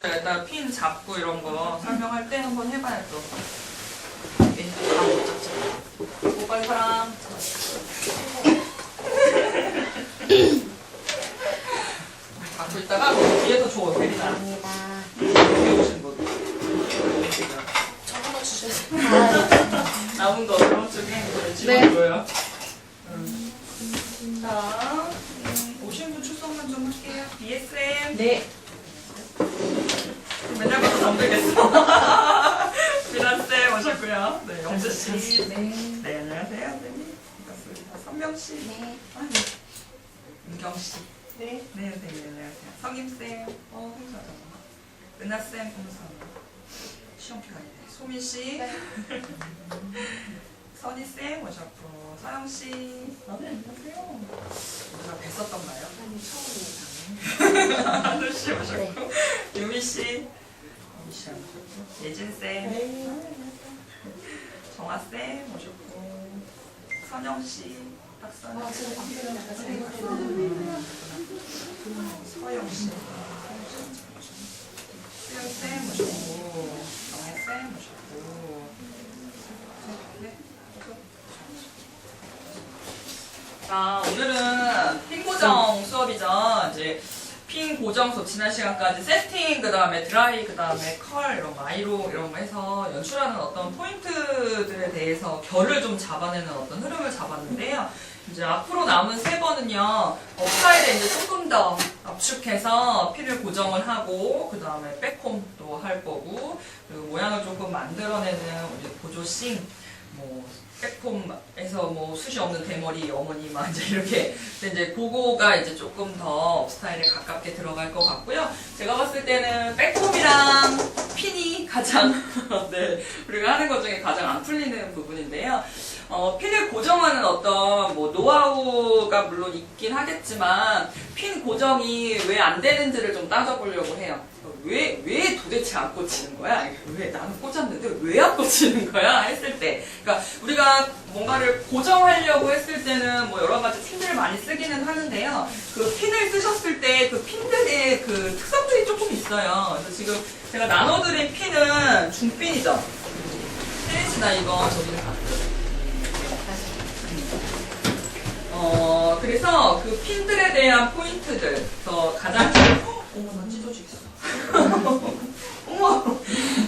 일단 핀 잡고 이런 거 설명할 때 한번 해봐야 또. 못 잡지. 모발 사람. 갖고 있다가 뒤에서 줘. 베리나. 감사합니다. 뒤에 오신 분. 저거나 주셔서. 남은 거 그런 쪽에 집어줘요. 자, 오신 분 출석만 좀 할게요. BSM. 네. 맨날 봐도 잠들겠어. 미나쌤 오셨고요. 네, 영주씨. 네. 네, 안녕하세요. 선생님. 반갑습니다. 선명씨. 네. 아, 네. 은경씨. 네. 네, 선생님. 안녕하세요. 성임쌤. 홍사장. 은하쌤. 홍사장. 시험기가 아니네. 소민씨. 네. 선희쌤 오셨고. 서영씨. 네, 안녕하세요. 우리가 뵀었던가요? 아니, 처음이에요. 하늘씨 오셨고. 유미씨. 예진쌤, 네. 정아쌤 오셨고, 선영씨, 박선영, 아, 지금 박수를 나가세요. 서영씨, 수영쌤 오셨고, 정혜쌤 오셨고, 네. 자, 오늘은 핀 고정 수업이죠. 이제 핀 고정 수업 지난 시간까지 세팅, 그 다음에 드라이, 그 다음에 컬, 이런 거, 아이로 이런 거 해서 연출하는 어떤 포인트들에 대해서 결을 좀 잡아내는 어떤 흐름을 잡았는데요. 이제 앞으로 남은 3번은요, 업사이드에 이제 조금 더 압축해서 핀을 고정을 하고, 그 다음에 백홈도 할 거고, 그리고 모양을 조금 만들어내는 우리 보조싱, 뭐, 백폼에서 뭐 숱이 없는 대머리 어머니만 이제 이렇게 근데 이제 그거가 이제 조금 더 업스타일에 가깝게 들어갈 것 같고요. 제가 봤을 때는 백폼이랑 핀이 가장 네 우리가 하는 것 중에 가장 안 풀리는 부분인데요. 핀을 고정하는 어떤 뭐 노하우가 물론 있긴 하겠지만 핀 고정이 왜 안 되는지를 좀 따져보려고 해요. 왜 도대체 안 꽂히는 거야? 왜 나는 꽂았는데 왜 안 꽂히는 거야? 했을 때. 그러니까 우리가 뭔가를 고정하려고 했을 때는 뭐 여러 가지 핀들을 많이 쓰기는 하는데요. 그 핀을 쓰셨을 때 그 핀들의 그 특성들이 조금 있어요. 그래서 지금 제가 나눠드린 핀은 중핀이죠. 페이지나 이거 저기는 가끔. 그래서 그 핀들에 대한 포인트들, 가장 어머 나 찢어지겠어. 어머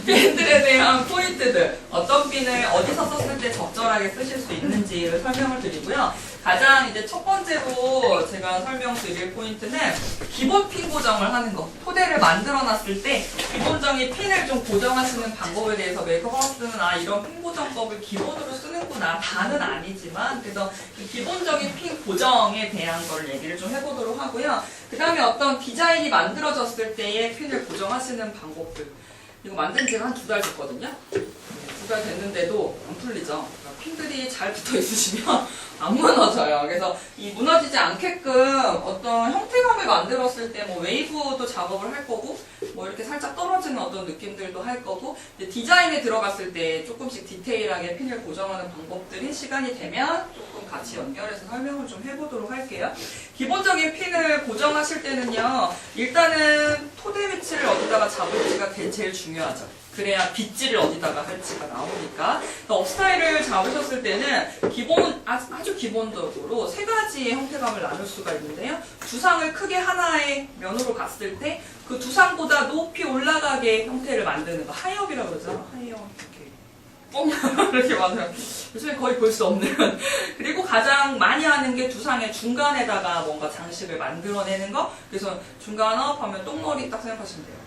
핀들에 대한 포인트들, 어떤 핀을 어디서 썼을 때 적절하게 쓰실 수 있는지를 설명을 드리고요. 가장 이제 첫 번째로 제가 설명드릴 포인트는 기본 핀 고정을 하는 거. 토대를 만들어 놨을 때 기본적인 핀을 좀 고정하시는 방법에 대해서 메이크업하우스는 이런 핀 고정법을 기본으로 쓰는구나. 다는 아니지만 그래서 그 기본적인 핀 고정에 대한 걸 얘기를 좀 해보도록 하고요. 그 다음에 어떤 디자인이 만들어졌을 때의 핀을 고정하시는 방법들. 이거 만든 지가 한 2달 됐거든요. 2달 됐는데도 안 풀리죠. 그러니까 핀들이 잘 붙어 있으시면 안 무너져요. 그래서 이 무너지지 않게끔 어떤 형태감을 만들었을 때 뭐 웨이브도 작업을 할 거고 뭐 이렇게 살짝 떨어지는 어떤 느낌들도 할 거고 디자인에 들어갔을 때 조금씩 디테일하게 핀을 고정하는 방법들이 시간이 되면 조금 같이 연결해서 설명을 좀 해보도록 할게요. 기본적인 핀을 고정하실 때는요. 일단은 토대 위치를 어디다가 잡을지가 제일 중요하죠. 그래야 빗질을 어디다가 할지가 나오니까. 업스타일을 잡으셨을 때는 아주 기본적으로 3가지의 형태감을 나눌 수가 있는데요. 두상을 크게 하나의 면으로 갔을 때 그 두상보다 높이 올라가게 형태를 만드는 거. 하이업이라고 그러죠. 하이업. 이렇게 만들어요. 요즘에 거의 볼 수 없는. 그리고 가장 많이 하는 게 두상의 중간에다가 뭔가 장식을 만들어내는 거. 그래서 중간업 하면 똥머리 딱 생각하시면 돼요.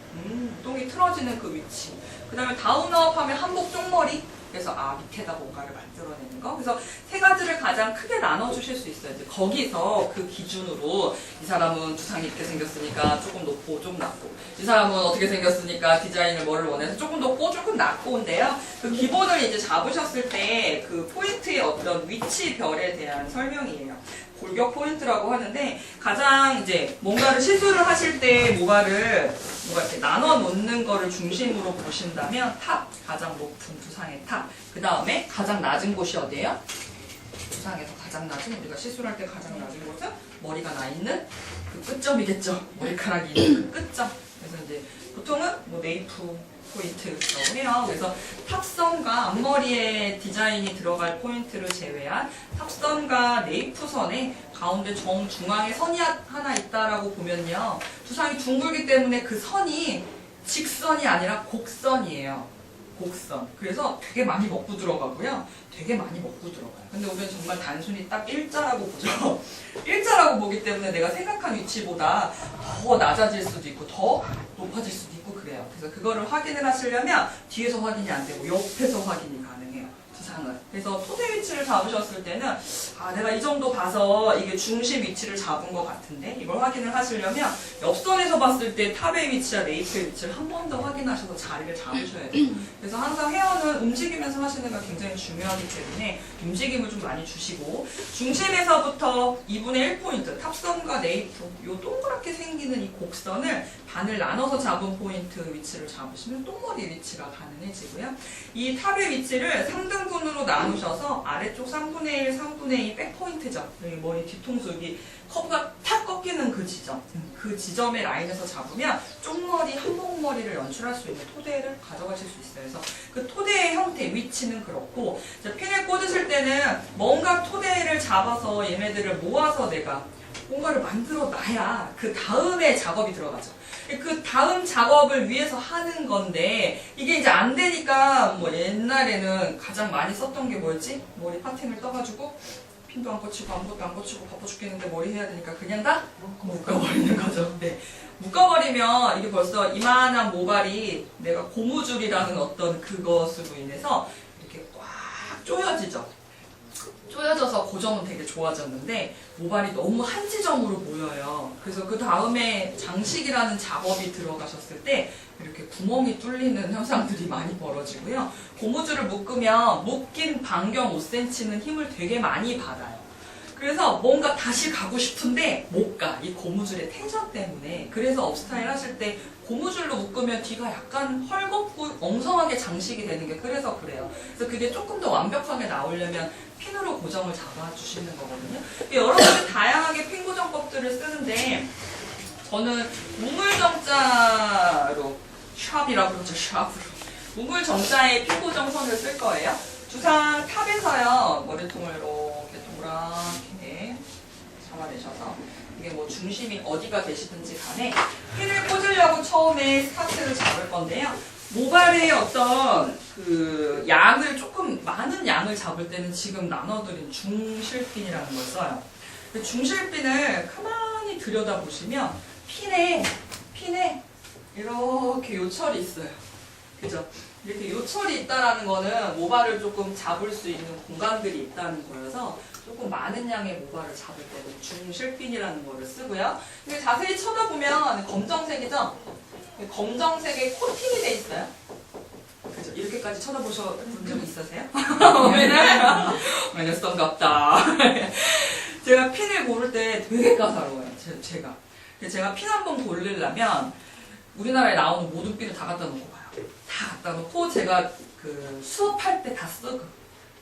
똥이 틀어지는 그 위치. 그 다음에 다운업 하면 한복 쪽머리. 그래서 밑에다 뭔가를 만들어내는 거. 그래서 3가지를 가장 크게 나눠주실 수 있어요. 이제 거기서 그 기준으로 이 사람은 두상이 이렇게 생겼으니까 조금 높고 좀 낮고 이 사람은 어떻게 생겼으니까 디자인을 뭐를 원해서 조금 높고 조금 낮고인데요. 그 기본을 이제 잡으셨을 때 그 포인트의 어떤 위치별에 대한 설명이에요. 골격 포인트라고 하는데 가장 이제 뭔가를 시술을 하실 때 뭐가 이렇게 나눠 놓는 거를 중심으로 보신다면 탑, 가장 높은 두상의 탑. 그 다음에 가장 낮은 곳이 어디예요? 두상에서 가장 낮은, 우리가 시술할 때 가장 낮은 곳은 머리가 나 있는 그 끝점이겠죠. 머리카락이 있는 그 끝점. 그래서 이제 보통은 뭐 네이프 포인트라고 해요. 그래서 탑선과 앞머리에 디자인이 들어갈 포인트를 제외한 탑선과 네이프선에 가운데 정중앙에 선이 하나 있다라고 보면요. 두상이 둥글기 때문에 그 선이 직선이 아니라 곡선이에요. 곡선. 그래서 되게 많이 먹고 들어가고요. 되게 많이 먹고 들어가요. 근데 우리는 정말 단순히 딱 일자라고 보죠. 일자라고 보기 때문에 내가 생각한 위치보다 더 낮아질 수도 있고 더 높아질 수도 있고 그래요. 그래서 그거를 확인을 하시려면 뒤에서 확인이 안 되고 옆에서 확인이 가능해요. 두상은. 그래서 토대 위치를 잡으셨을 때는 아 내가 이 정도 봐서 이게 중심 위치를 잡은 것 같은데 이걸 확인을 하시려면 옆선에서 봤을 때 탑의 위치와 네이프의 위치를 한 번 더 확인하셔서 자리를 잡으셔야 돼요. 그래서 항상 헤어는 움직이면서 하시는 게 굉장히 중요하기 때문에 움직임을 좀 많이 주시고 중심에서부터 2분의 1포인트 탑선과 네이프 요 동그랗게 생기는 이 곡선을 반을 나눠서 잡은 포인트 위치를 잡으시면 똥머리 위치가 가능해지고요. 이 탑의 위치를 3등분으로 나누셔서 아래쪽 3분의 1, 3분의 2 백포인트죠. 여기 머리 뒤통수 여기 커브가 탁 꺾이는 그 지점 그 지점의 라인에서 잡으면 쪽머리, 한목머리를 연출할 수 있는 토대를 가져가실 수 있어요. 그래서 그 토대의 형태, 위치는 그렇고 핀을 꽂으실 때는 뭔가 토대를 잡아서 얘네들을 모아서 내가 뭔가를 만들어 놔야 그 다음에 작업이 들어가죠. 그 다음 작업을 위해서 하는 건데 이게 이제 안 되니까 뭐 옛날에는 가장 많이 썼던 게 뭐였지? 머리 파팅을 떠가지고 핀도 안 꽂히고 아무것도 안 꽂히고 바빠 죽겠는데 머리 해야 되니까 그냥 다 묶어버리는 거죠. 네. 묶어버리면 이게 벌써 이만한 모발이 내가 고무줄이라는 어떤 그것으로 인해서 이렇게 꽉 조여지죠. 조여져서 고정은 되게 좋아졌는데 모발이 너무 한 지점으로 모여요. 그래서 그 다음에 장식이라는 작업이 들어가셨을 때 이렇게 구멍이 뚫리는 현상들이 많이 벌어지고요. 고무줄을 묶으면 묶인 반경 5cm는 힘을 되게 많이 받아요. 그래서 뭔가 다시 가고 싶은데 못 가. 이 고무줄의 텐션 때문에. 그래서 업스타일 하실 때 고무줄로 묶으면 뒤가 약간 헐겁고 엉성하게 장식이 되는 게 그래서 그래요. 그래서 그게 조금 더 완벽하게 나오려면 핀으로 고정을 잡아주시는 거거든요. 여러 가지 다양하게 핀 고정법들을 쓰는데 저는 우물정자로 샵이라고 그러죠. 샵으로. 우물정자의 핀 고정선을 쓸 거예요. 두상 탑에서요. 머리통을 이렇게 동그랗게 잡아내셔서 이게 뭐 중심이 어디가 되시든지 간에 핀을 꽂으려고 처음에 스타트를 잡을 건데요. 모발의 어떤 그 양을 조금 많은 양을 잡을 때는 지금 나눠드린 중실핀이라는 걸 써요. 그 중실핀을 가만히 들여다보시면 핀에 이렇게 요철이 있어요. 그죠? 이렇게 요철이 있다라는 거는 모발을 조금 잡을 수 있는 공간들이 있다는 거여서 조금 많은 양의 모발을 잡을 때는 중실핀이라는 거를 쓰고요. 근데 자세히 쳐다보면 검정색이죠? 검정색에 코팅이 돼 있어요. 그죠? 이렇게까지 쳐다보신 적 있으세요? 마녀성갑다. 제가 핀을 고를 때 되게 까다로워요. 제가 핀 한 번 고르려면 우리나라에 나오는 모든 핀을 다 갖다 놓고 가요. 다 갖다 놓고 제가 그 수업할 때 다 쓰고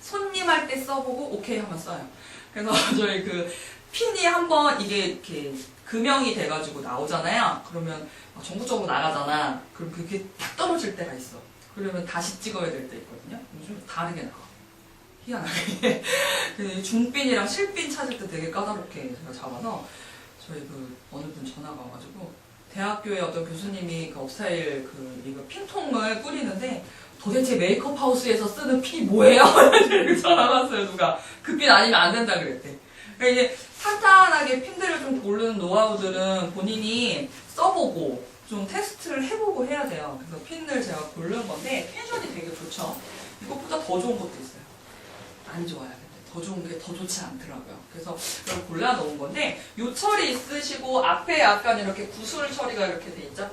손님 할 때 써보고 오케이 하면 써요. 그래서 저희 그 핀이 한번 이게 이렇게 금형이 돼가지고 나오잖아요. 그러면 전국적으로 나가잖아. 그럼 그게 딱 떨어질 때가 있어. 그러면 다시 찍어야 될 때 있거든요. 좀 다르게 나가. 희한하게. 중핀이랑 실핀 찾을 때 되게 까다롭게 제가 잡아서 저희 그 어느 분 전화가 와가지고 대학교에 어떤 교수님이 그 업스타일 그 이거 핀통을 뿌리는데 도대체 메이크업 하우스에서 쓰는 핀이 뭐예요? 전화가 왔어요, 누가. 그 핀 아니면 안 된다 그랬대. 그러니까 이제 탄탄하게 핀들을 좀 고르는 노하우들은 본인이 써보고 좀 테스트를 해보고 해야 돼요. 그래서 핀을 제가 고른 건데 텐션이 되게 좋죠. 이것보다 더 좋은 것도 있어요. 안 좋아요. 근데 더 좋은 게 더 좋지 않더라고요. 그래서 이걸 골라놓은 건데 요철이 있으시고 앞에 약간 이렇게 구슬 처리가 이렇게 돼 있죠.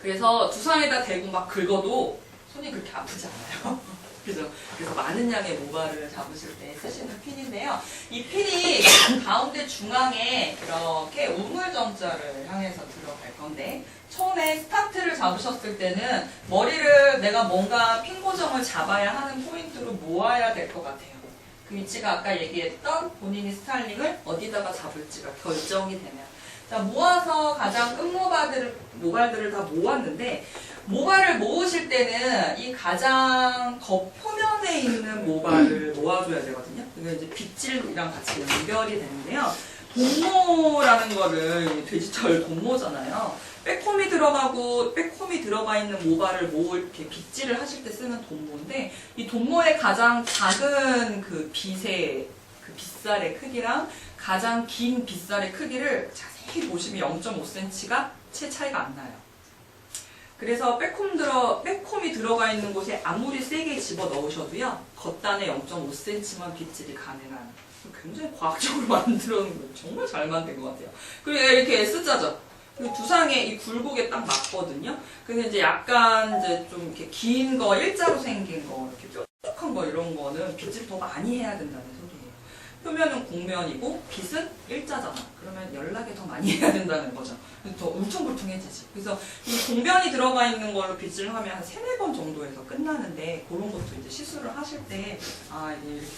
그래서 두상에다 대고 막 긁어도 손이 그렇게 아프지 않아요. 그죠? 그래서 많은 양의 모발을 잡으실 때 쓰시는 핀인데요. 이 핀이 가운데 중앙에 이렇게 우물정자를 향해서 들어갈 건데 처음에 스타트를 잡으셨을 때는 머리를 내가 뭔가 핀 고정을 잡아야 하는 포인트로 모아야 될 것 같아요. 그 위치가 아까 얘기했던 본인이 스타일링을 어디다가 잡을지가 결정이 되면 자, 모아서 가장 끝 모발들을 다 모았는데, 모발을 모으실 때는 이 가장 겉표면에 있는 모발을 모아줘야 되거든요. 이게 이제 빗질이랑 같이 연결이 되는데요. 돈모라는 거를 돼지털 돈모잖아요. 빼꼼이 들어가 있는 모발을 이렇게 빗질을 하실 때 쓰는 돈모인데, 이 돈모의 가장 작은 그 빗살의 크기랑 가장 긴 빗살의 크기를 자세히 보시면 0.5cm가 채 차이가 안 나요. 그래서 빼꼼이 들어가 있는 곳에 아무리 세게 집어 넣으셔도요, 겉단에 0.5cm만 빗질이 가능한, 굉장히 과학적으로 만들어 놓은 거 정말 잘 만든 것 같아요. 그리고 이렇게 S자죠. 두상에 이 굴곡에 딱 맞거든요. 근데 이제 약간 이제 좀 이렇게 긴 거, 일자로 생긴 거, 이렇게 뾰족한 거 이런 거는 빗질 더 많이 해야 된다는 소리예요. 표면은 곡면이고 빗은 일자잖아. 그러면 연락에 더 많이 해야 된다는 거죠. 더 울퉁불퉁해지지. 그래서 이 곡면이 들어가 있는 걸로 빗질을 하면 한 3-4번 정도에서 끝나는데, 그런 것도 이제 시술을 하실 때, 이게 이렇게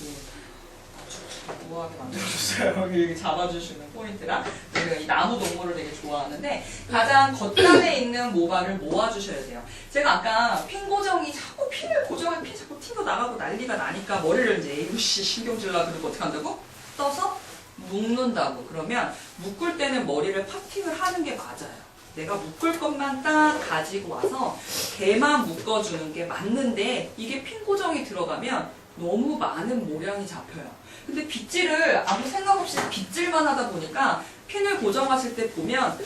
우아하게 만들어줬어요. 이렇게 잡아주시는 포인트랑. 제가 이 나무 동물을 되게 좋아하는데, 가장 겉단에 있는 모발을 모아주셔야 돼요. 제가 아까 핀 고정이 자꾸 핀을 고정한 핀 자꾸 튀고 나가고 난리가 나니까 머리를 이제 에이씨 신경질나 그러고 어떻게 한다고? 떠서 묶는다고. 그러면 묶을 때는 머리를 파팅을 하는 게 맞아요. 내가 묶을 것만 딱 가지고 와서 걔만 묶어주는 게 맞는데, 이게 핀 고정이 들어가면 너무 많은 모량이 잡혀요. 근데 빗질을 아무 생각 없이 빗질만 하다 보니까 핀을 고정하실 때 보면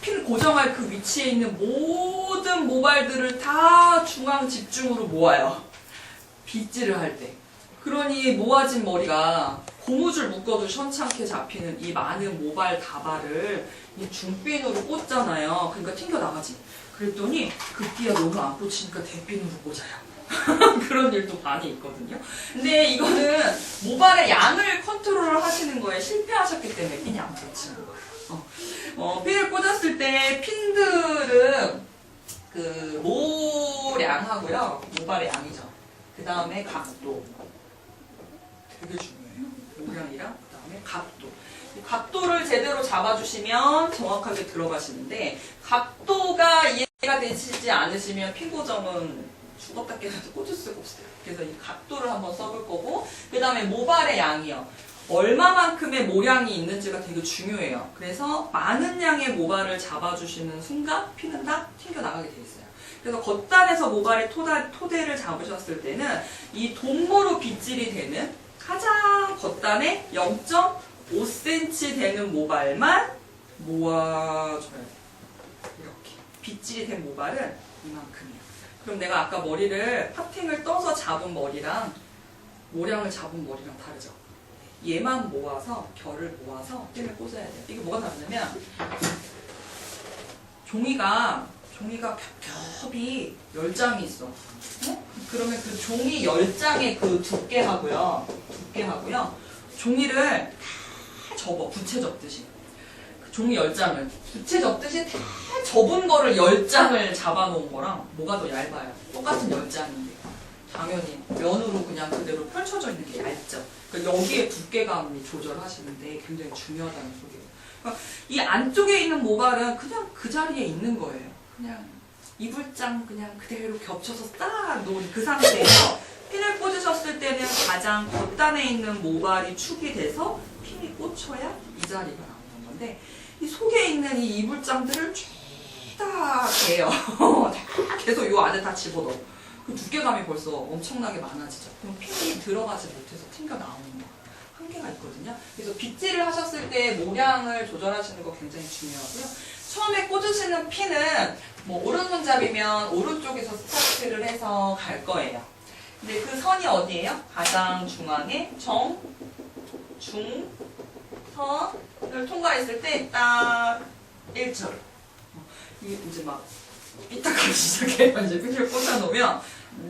핀 고정할 그 위치에 있는 모든 모발들을 다 중앙 집중으로 모아요. 빗질을 할 때. 그러니 모아진 머리가 고무줄 묶어도 시원찮게 잡히는 이 많은 모발 다발을 이 중핀으로 꽂잖아요. 그러니까 튕겨나가지. 그랬더니 급기야 너무 안 꽂히니까 대핀으로 꽂아요. 그런 일도 많이 있거든요. 근데 이거는 모발의 양을 컨트롤을 하시는 거에 실패하셨기 때문에 핀이 안 꽂히는 거예요. 핀을 꽂았을 때 핀들은 그 모량하고요. 모발의 양이죠. 그 다음에 각도. 되게 중요해요. 모량이랑 그 다음에 각도. 각도를 제대로 잡아주시면 정확하게 들어가시는데, 각도가 이해가 되시지 않으시면 핀 고정은 죽었다 깨져도 꽂을 수가 없어요. 그래서 이 각도를 한번 써볼 거고, 그 다음에 모발의 양이요. 얼마만큼의 모량이 있는지가 되게 중요해요. 그래서 많은 양의 모발을 잡아주시는 순간 핀은 다 튕겨나가게 돼 있어요. 그래서 겉단에서 모발의 토대를 잡으셨을 때는 이 돈모로 빗질이 되는 가장 겉단에 0.5cm 되는 모발만 모아줘야 돼요. 이렇게. 빗질이 된 모발은 이만큼이에요. 그럼 내가 아까 머리를 파팅을 떠서 잡은 머리랑 모량을 잡은 머리랑 다르죠. 얘만 모아서 결을 모아서 핀을 꽂아야 돼요. 이게 뭐가 다르냐면 종이가 겹겹이 10장이 있어. 그러면 그 종이 10장의 그 두께하고요. 종이를 다 접어. 부채 접듯이. 종이 10장을 부채 접듯이 다 접은 거를 10장을 잡아놓은 거랑 뭐가 더 얇아요? 똑같은 10장인데 당연히 면으로 그냥 그대로 펼쳐져 있는 게 얇죠. 그러니까 여기에 두께감이 조절하시는데 굉장히 중요하다는 소리예요. 그러니까 이 안쪽에 있는 모발은 그냥 그 자리에 있는 거예요. 그냥 이불장 그냥 그대로 겹쳐서 딱 놓은 그 상태에서 핀을 꽂으셨을 때는 가장 겉단에 있는 모발이 축이 돼서 핀이 꽂혀야 이 자리가 나오는 건데, 이 속에 있는 이 이불장들을 죄다 개요. 다 계속 요 안에 다 집어넣어. 그 두께감이 벌써 엄청나게 많아지죠. 그럼 핀이 들어가지 못해서 튕겨 나오는 거 한계가 있거든요. 그래서 빗질을 하셨을 때 모량을 조절하시는 거 굉장히 중요하고요. 처음에 꽂으시는 핀은 뭐 오른손잡이면 오른쪽에서 스타트를 해서 갈 거예요. 근데 그 선이 어디예요? 가장 중앙에 정, 중, 선을 통과했을 때 딱 1절. 이게 이제 막 삐딱하기 시작해요. 이제 핀을 꽂아놓으면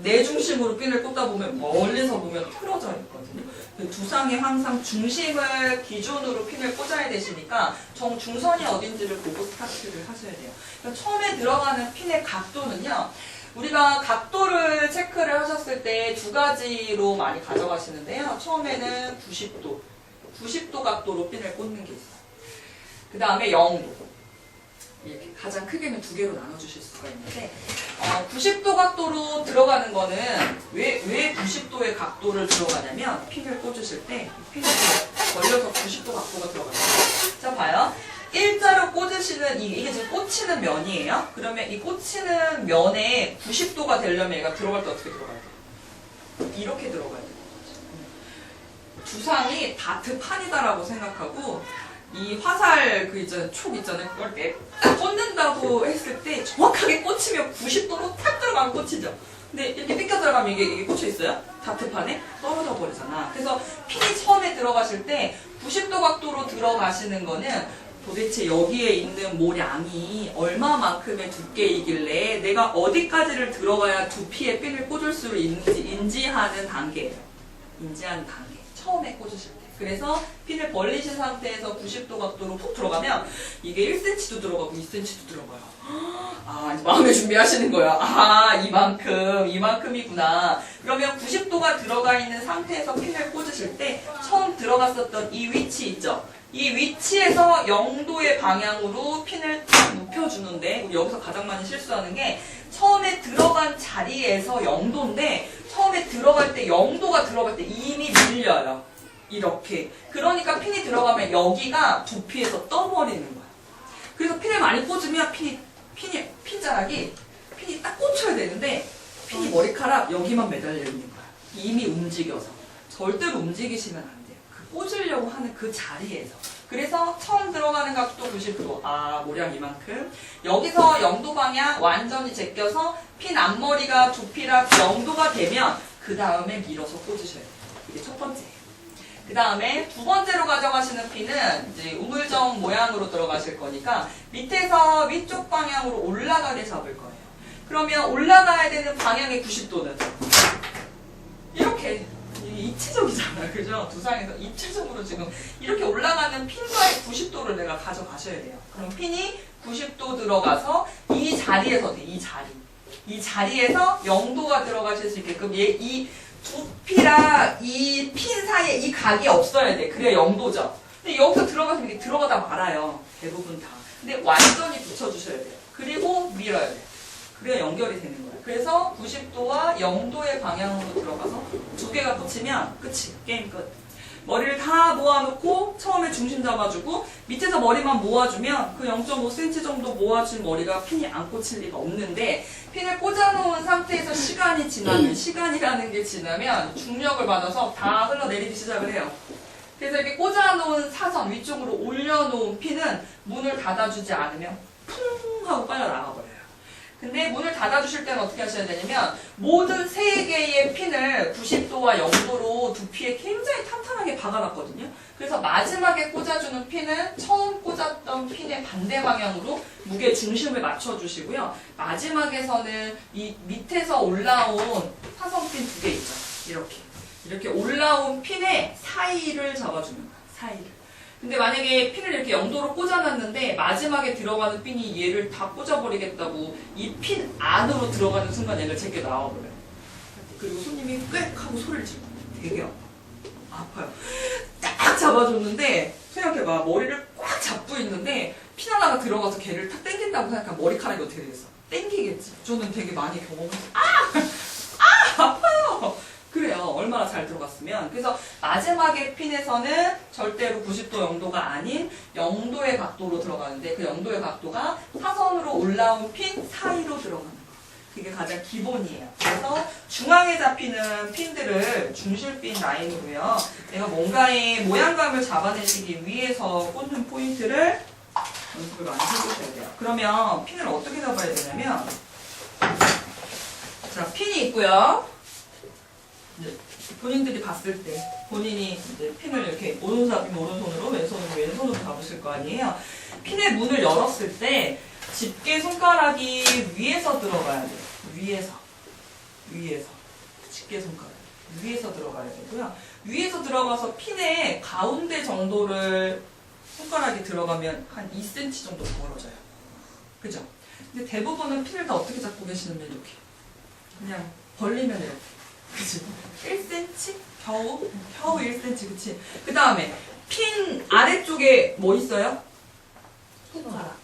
내 중심으로 핀을 꽂다 보면 멀리서 보면 틀어져 있거든요. 두상에 항상 중심을 기준으로 핀을 꽂아야 되시니까 중선이 어딘지를 보고 스타트를 하셔야 돼요. 그러니까 처음에 들어가는 핀의 각도는요. 우리가 각도를 체크를 하셨을 때 두 가지로 많이 가져가시는데요. 처음에는 90도 각도로 핀을 꽂는 게 있어요. 그 다음에 0도. 이렇게 가장 크게는 두 개로 나눠주실 수가 있는데 90도 각도로 들어가는 거는 왜 90도의 각도를 들어가냐면 핀을 꽂으실 때 핀을 벌려서 90도 각도가 들어가요. 자 봐요. 일자로 꽂으시는 이게 지금 꽂히는 면이에요. 그러면 이 꽂히는 면에 90도가 되려면 얘가 들어갈 때 어떻게 들어가야 돼요? 이렇게 들어가야 돼요. 두상이 다트판이다라고 생각하고 이 화살 촉 있잖아요. 그걸 이렇게 딱 꽂는다고 했을 때 정확하게 꽂히면 90도로 탁 들어가면 꽂히죠. 근데 이렇게 삐껴 들어가면 이게 꽂혀 있어요. 다트판에 떨어져 버리잖아. 그래서 핀이 처음에 들어가실 때 90도 각도로 들어가시는 거는 도대체 여기에 있는 모량이 얼마만큼의 두께이길래 내가 어디까지를 들어가야 두피에 핀을 꽂을 수 있는지 인지하는 단계예요. 인지하는 단계. 처음에 꽂으실 때. 그래서 핀을 벌리신 상태에서 90도 각도로 푹 들어가면 이게 1cm도 들어가고 2cm도 들어가요. 아, 이제 마음의 준비하시는 거야. 아, 이만큼이구나. 그러면 90도가 들어가 있는 상태에서 핀을 꽂으실 때 처음 들어갔었던 이 위치 있죠? 이 위치에서 0도의 방향으로 핀을 탁 눕혀주는데 우리 여기서 가장 많이 실수하는 게 처음에 들어간 자리에서 0도인데 처음에 들어갈 때 0도가 들어갈 때 이미 밀려요. 이렇게. 그러니까 핀이 들어가면 여기가 두피에서 떠버리는 거야. 그래서 핀을 많이 꽂으면 핀자락이 핀이 딱 꽂혀야 되는데 핀이 머리카락 여기만 매달려 있는 거야. 이미 움직여서. 절대로 움직이시면 안 돼요. 그 꽂으려고 하는 그 자리에서. 그래서 처음 들어가는 각도 90도. 아, 모량 이만큼. 여기서 0도 방향 완전히 제껴서 핀 앞머리가 두피랑 0도가 되면 그 다음에 밀어서 꽂으셔야 돼요. 이게 첫 번째예요. 그 다음에 두 번째로 가져가시는 핀은 이제 우물정 모양으로 들어가실 거니까 밑에서 위쪽 방향으로 올라가게 잡을 거예요. 그러면 올라가야 되는 방향의 90도는 이렇게 입체적이잖아요. 그죠? 두상에서 입체적으로 지금 이렇게 올라가는 핀과의 90도를 내가 가져가셔야 돼요. 그럼 핀이 90도 들어가서 이 자리에서 이 자리에서 0도가 들어가실 수 있게끔 이 두피랑 이 핀 사이에 이 각이 없어야 돼. 그래야 0도죠. 근데 여기서 들어가시면 이게 들어가다 말아요. 대부분 다. 근데 완전히 붙여주셔야 돼요. 그리고 밀어야 돼요. 그래야 연결이 되는 거예요. 그래서 90도와 0도의 방향으로 들어가서 두 개가 붙이면 끝이. 게임 끝. 머리를 다 모아놓고 처음에 중심 잡아주고 밑에서 머리만 모아주면 그 0.5cm 정도 모아준 머리가 핀이 안 꽂힐 리가 없는데 핀을 꽂아놓은 상태에서 시간이 지나면 시간이라는 게 지나면 중력을 받아서 다 흘러내리기 시작을 해요. 그래서 이렇게 꽂아놓은 사선 위쪽으로 올려놓은 핀은 문을 닫아주지 않으면 풍 하고 빨려 나가버려요. 근데 문을 닫아주실 때는 어떻게 하셔야 되냐면 모든 세 개의 핀을 90도와 0도로 두피에 굉장히 탄탄하게 박아놨거든요. 그래서 마지막에 꽂아주는 핀은 처음 꽂았던 핀의 반대 방향으로 무게 중심을 맞춰주시고요. 마지막에서는 이 밑에서 올라온 사선핀 두 개 있죠. 이렇게 올라온 핀의 사이를 잡아주는 거예요. 사이를. 근데 만약에 핀을 이렇게 0도로 꽂아놨는데 마지막에 들어가는 핀이 얘를 다 꽂아버리겠다고 이 핀 안으로 들어가는 순간 얘가 제게 나와버려요. 그리고 손님이 꽥 하고 소리를 지르고 되게 아파요. 딱 잡아줬는데 생각해봐. 머리를 꽉 잡고 있는데 핀 하나가 들어가서 걔를 탁 당긴다고 생각하면 머리카락이 어떻게 되겠어? 당기겠지. 저는 되게 많이 경험해서 아파요. 그래요. 얼마나 잘 들어갔으면. 그래서 마지막에 핀에서는 절대로 90도 0도가 아닌 0도의 각도로 들어가는데 그 0도의 각도가 사선으로 올라온 핀 사이로 들어가는 거. 그게 가장 기본이에요. 그래서 중앙에 잡히는 핀들을 중실핀 라인으로요. 내가 뭔가의 모양감을 잡아내시기 위해서 꽂는 포인트를 연습을 많이 해주셔야 돼요. 그러면 핀을 어떻게 잡아야 되냐면 자, 핀이 있고요. 이제 본인들이 봤을 때 본인이 이제 핀을 이렇게 오른손 오른손으로 왼손으로 잡으실 거 아니에요. 핀의 문을 열었을 때 집게 손가락이 위에서 들어가야 돼요. 위에서 집게 손가락 위에서 들어가야 되고요. 위에서 들어가서 핀의 가운데 정도를 손가락이 들어가면 한 2cm 정도 벌어져요. 그죠? 근데 대부분은 핀을 다 어떻게 잡고 계시냐면 이렇게 그냥 벌리면 이렇게. 그치? 1cm? 겨우 1cm, 그치? 그 다음에 핀 아래쪽에 뭐 있어요? 손가락.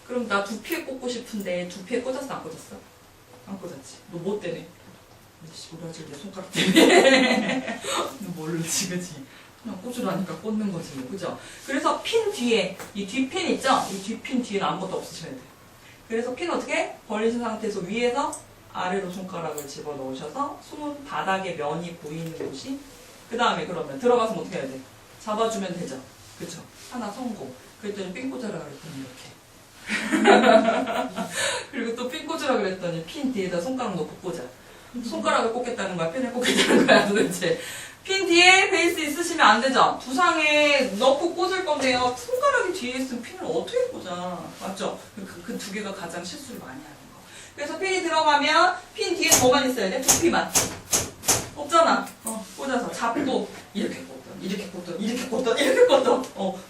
그럼 나 두피에 꽂고 싶은데 두피에 꽂았어 안 꽂았어? 안 꽂았지. 너 뭐 때문에? 오라질 내 손가락 때문에. 너 모르지 그치? 그냥 꽂으라니까 꽂는 거지 뭐, 그죠? 그래서 핀 뒤에 이 뒷핀 있죠? 이 뒷핀 뒤에는 아무것도 없으셔야 돼. 그래서 핀 어떻게? 벌리신 상태에서 위에서 아래로 손가락을 집어 넣으셔서 손 바닥에 면이 보이는 곳이 그 다음에 그러면 들어가서 어떻게 해야 돼? 잡아주면 되죠? 그쵸? 하나 성공. 그랬더니 핀 꽂으라 그랬더니 이렇게. 그리고 또 핀 꽂으라 그랬더니 핀 뒤에다 손가락 놓고 꽂아. 손가락을 꽂겠다는 거야? 핀을 꽂겠다는 거야 도대체? 핀 뒤에 베이스 있으시면 안 되죠? 두상에 넣고 꽂을 건데요. 손가락이 뒤에 있으면 핀을 어떻게 꽂아? 맞죠? 그 두 개가 가장 실수를 많이 하는 거. 그래서 핀이 들어가면 핀 뒤에 뭐만 있어야 돼? 두피만. 없잖아. 꽂아서 잡고 이렇게 꽂던, 이렇게 꽂던, 이렇게 꽂던, 이렇게 꽂던.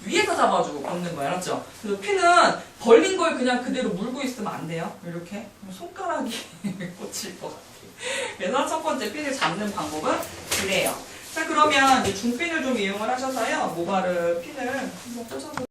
위에서 잡아주고 꽂는 거야, 알았죠? 그래서 핀은 벌린 걸 그냥 그대로 물고 있으면 안 돼요. 이렇게 손가락이 꽂힐 것 같아. 그래서 첫 번째 핀을 잡는 방법은 그래요. 자, 그러면 이제 중핀을 좀 이용을 하셔서요. 모발을 핀을 한번 꽂아보세요.